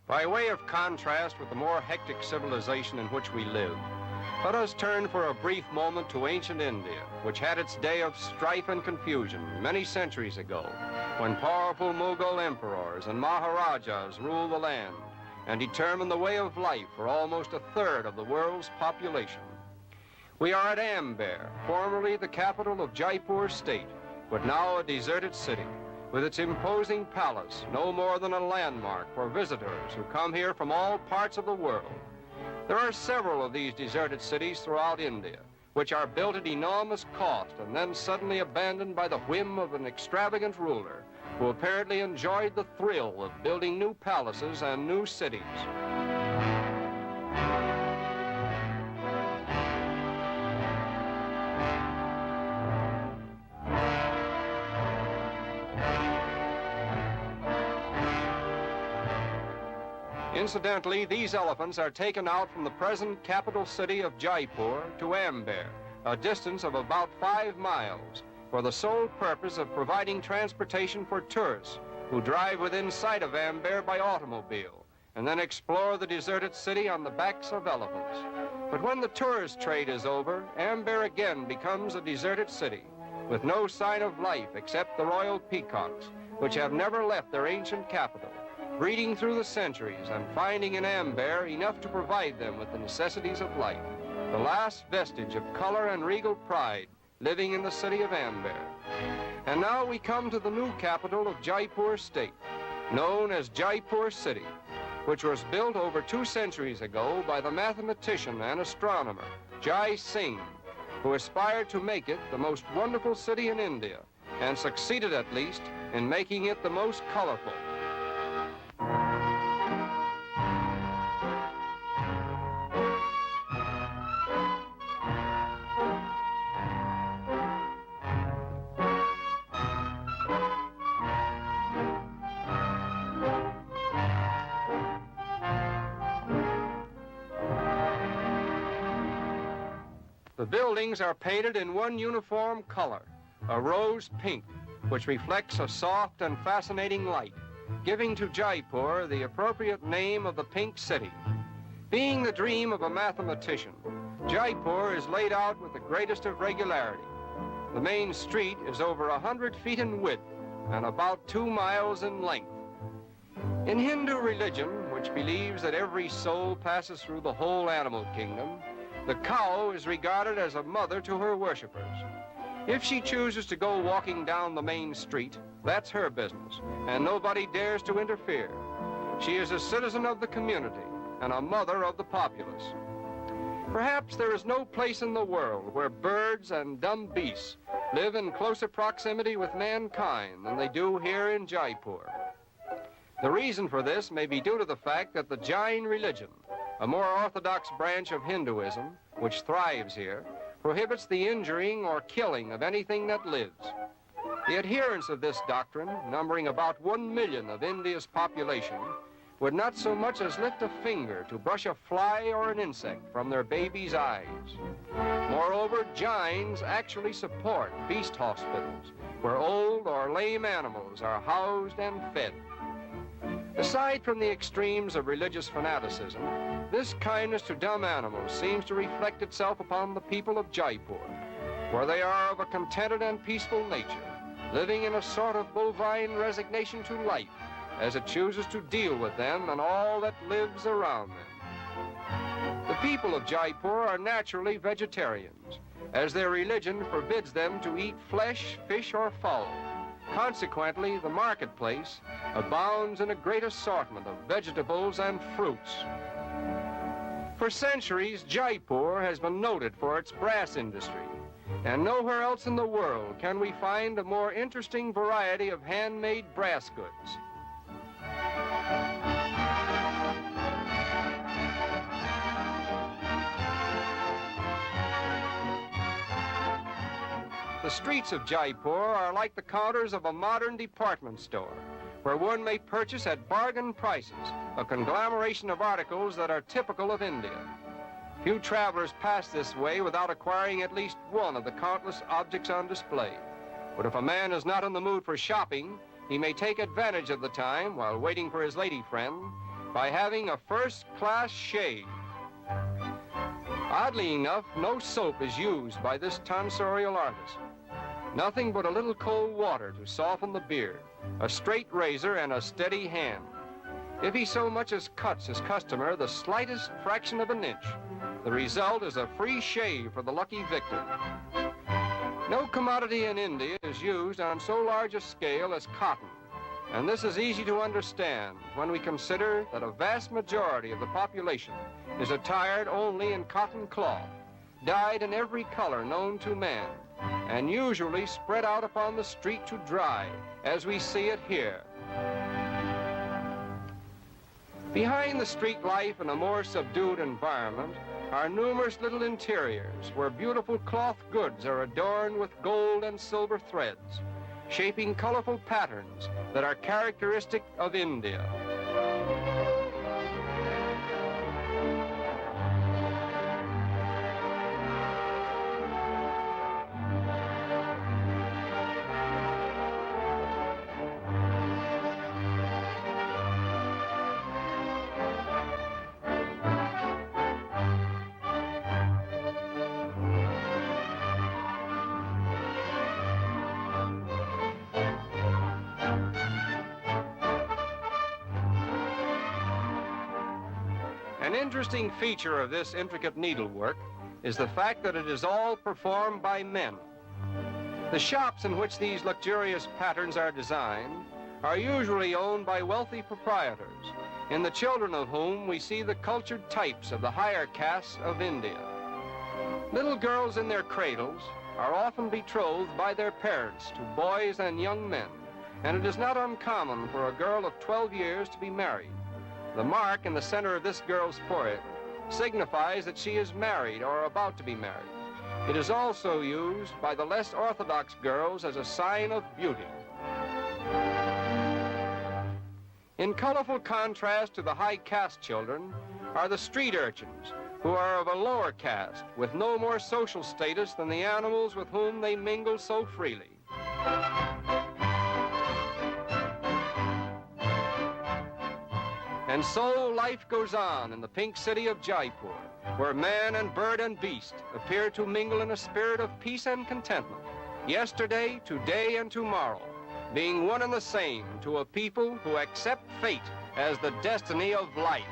By way of contrast with the more hectic civilization in which we live, let us turn for a brief moment to ancient India, which had its day of strife and confusion many centuries ago, when powerful Mughal emperors and maharajahs ruled the land and determined the way of life for almost a third of the world's population. We are at Amer, formerly the capital of Jaipur State, but now a deserted city, with its imposing palace no more than a landmark for visitors who come here from all parts of the world. There are several of these deserted cities throughout India, which are built at enormous cost and then suddenly abandoned by the whim of an extravagant ruler who apparently enjoyed the thrill of building new palaces and new cities. Incidentally, these elephants are taken out from the present capital city of Jaipur to Amer, a distance of about 5 miles, for the sole purpose of providing transportation for tourists who drive within sight of Amer by automobile and then explore the deserted city on the backs of elephants. But when the tourist trade is over, Amer again becomes a deserted city with no sign of life except the royal peacocks, which have never left their ancient capital, breeding through the centuries and finding in Amer enough to provide them with the necessities of life, the last vestige of color and regal pride living in the city of Amer. And now we come to the new capital of Jaipur State, known as Jaipur City, which was built over 2 centuries ago by the mathematician and astronomer Jai Singh, who aspired to make it the most wonderful city in India and succeeded at least in making it the most colorful. The buildings are painted in one uniform color, a rose pink, which reflects a soft and fascinating light, giving to Jaipur the appropriate name of the Pink City. Being the dream of a mathematician, Jaipur is laid out with the greatest of regularity. The main street is over 100 feet in width and about 2 miles in length. In Hindu religion, which believes that every soul passes through the whole animal kingdom, the cow is regarded as a mother to her worshipers. If she chooses to go walking down the main street, that's her business, and nobody dares to interfere. She is a citizen of the community and a mother of the populace. Perhaps there is no place in the world where birds and dumb beasts live in closer proximity with mankind than they do here in Jaipur. The reason for this may be due to the fact that the Jain religion, a more orthodox branch of Hinduism, which thrives here, prohibits the injuring or killing of anything that lives. The adherents of this doctrine, numbering about 1 million of India's population, would not so much as lift a finger to brush a fly or an insect from their babies' eyes. Moreover, Jains actually support beast hospitals where old or lame animals are housed and fed. Aside from the extremes of religious fanaticism, this kindness to dumb animals seems to reflect itself upon the people of Jaipur, where they are of a contented and peaceful nature, living in a sort of bovine resignation to life as it chooses to deal with them and all that lives around them. The people of Jaipur are naturally vegetarians, as their religion forbids them to eat flesh, fish, or fowl. Consequently, the marketplace abounds in a great assortment of vegetables and fruits. For centuries, Jaipur has been noted for its brass industry, and nowhere else in the world can we find a more interesting variety of handmade brass goods. The streets of Jaipur are like the counters of a modern department store, where one may purchase at bargain prices a conglomeration of articles that are typical of India. Few travelers pass this way without acquiring at least one of the countless objects on display. But if a man is not in the mood for shopping, he may take advantage of the time, while waiting for his lady friend, by having a first-class shave. Oddly enough, no soap is used by this tonsorial artist. Nothing but a little cold water to soften the beard, a straight razor, and a steady hand. If he so much as cuts his customer the slightest fraction of an inch, the result is a free shave for the lucky victim. No commodity in India is used on so large a scale as cotton, and this is easy to understand when we consider that a vast majority of the population is attired only in cotton cloth, dyed in every color known to man, and usually spread out upon the street to dry, as we see it here. Behind the street life in a more subdued environment are numerous little interiors where beautiful cloth goods are adorned with gold and silver threads, shaping colorful patterns that are characteristic of India. An interesting feature of this intricate needlework is the fact that it is all performed by men. The shops in which these luxurious patterns are designed are usually owned by wealthy proprietors, in the children of whom we see the cultured types of the higher castes of India. Little girls in their cradles are often betrothed by their parents to boys and young men, and it is not uncommon for a girl of 12 years to be married. The mark in the center of this girl's forehead signifies that she is married or about to be married. It is also used by the less orthodox girls as a sign of beauty. In colorful contrast to the high caste children are the street urchins, who are of a lower caste with no more social status than the animals with whom they mingle so freely. And so life goes on in the pink city of Jaipur, where man and bird and beast appear to mingle in a spirit of peace and contentment, yesterday, today, and tomorrow, being one and the same to a people who accept fate as the destiny of life.